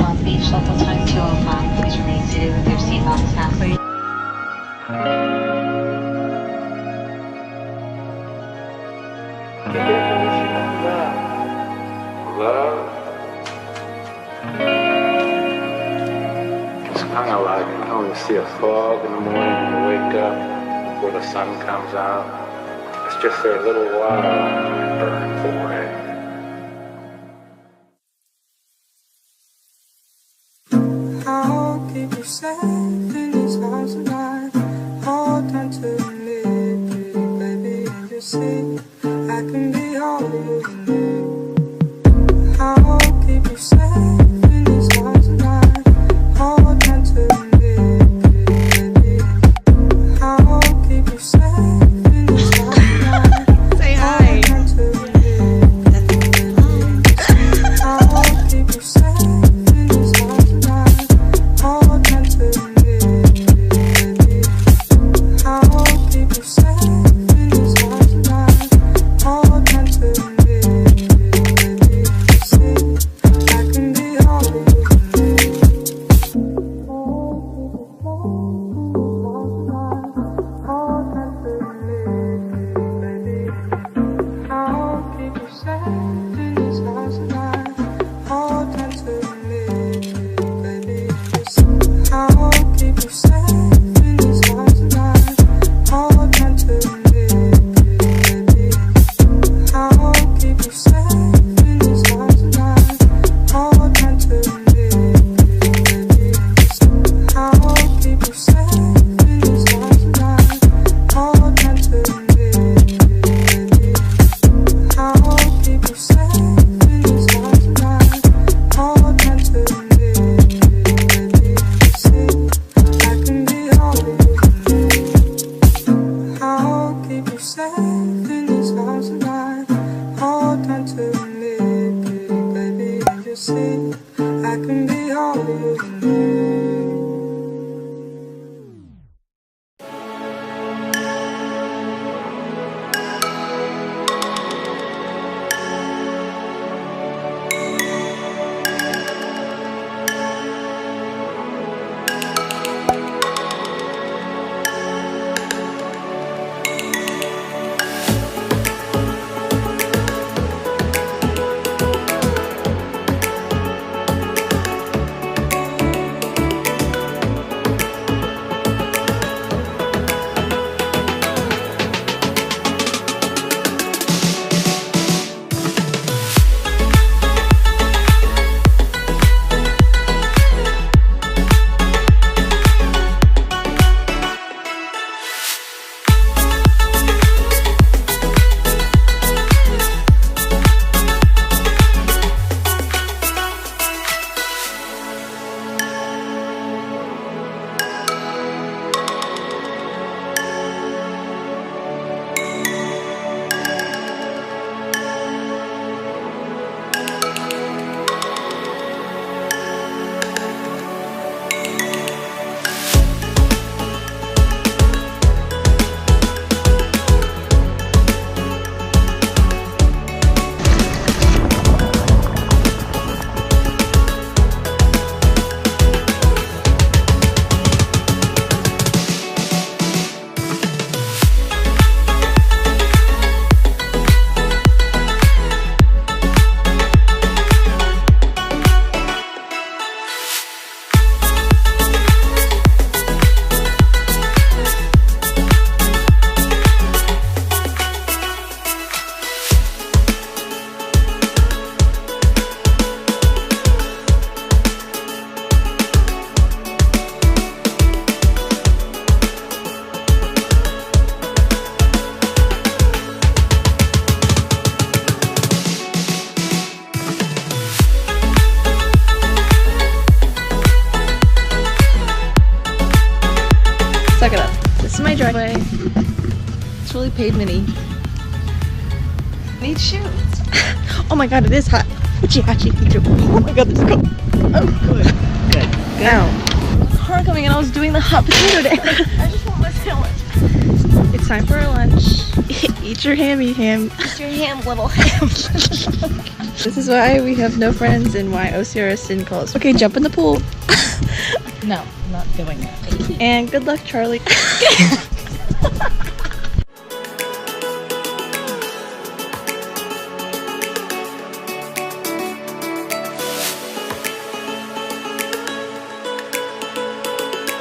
Long Beach, local time 2:05. Please remain seated with your seatbelts fastened. The definition of love. Love is kind of like, you know, when you see a fog in the morning when you wake up before the sun comes out. It's just for a little while and it burns away. I'll keep you safe in this house tonight. Hold on to me, baby, and you see I can be all you need. I'll keep you safe in this house tonight. Hold on to me, baby. I'll keep you safe in this house tonight. Say hi. Hold on to me, baby. I'll keep you safe in this house tonight. Hold on to me, baby. I'll keep you safe in this house tonight. Hold on to me, baby. See, I can be all you need. Hold on to me, baby. I'll keep you safe in this house tonight. Hold on to me, baby. I'll keep you safe in this house tonight. Hold on to me, baby. I'll keep you safe in this house tonight. Hold on to me, baby. I'll keep you safe in this house tonight. Hold on to me, baby. I'll keep you safe in this house tonight. Hold on to me, baby. See, I can be all you need. I'll keep you safe in this house tonight. Hold on to me, baby, and you see I can be all you need. Suck it up. This is my driveway. It's really pavement-y. Need shoes. Oh my god, it is hot. Oh my god, this is cold. Oh, Good. Good. ow. Car coming and I was doing the hot potato dance. I just want my sandwich. It's It's time for our lunch. Eat your ham, eat ham. Eat your ham, little ham. This is why we have no friends and why OCRS didn't call us. Okay, jump in the pool. No, I'm not doing that. And good luck, Charlie.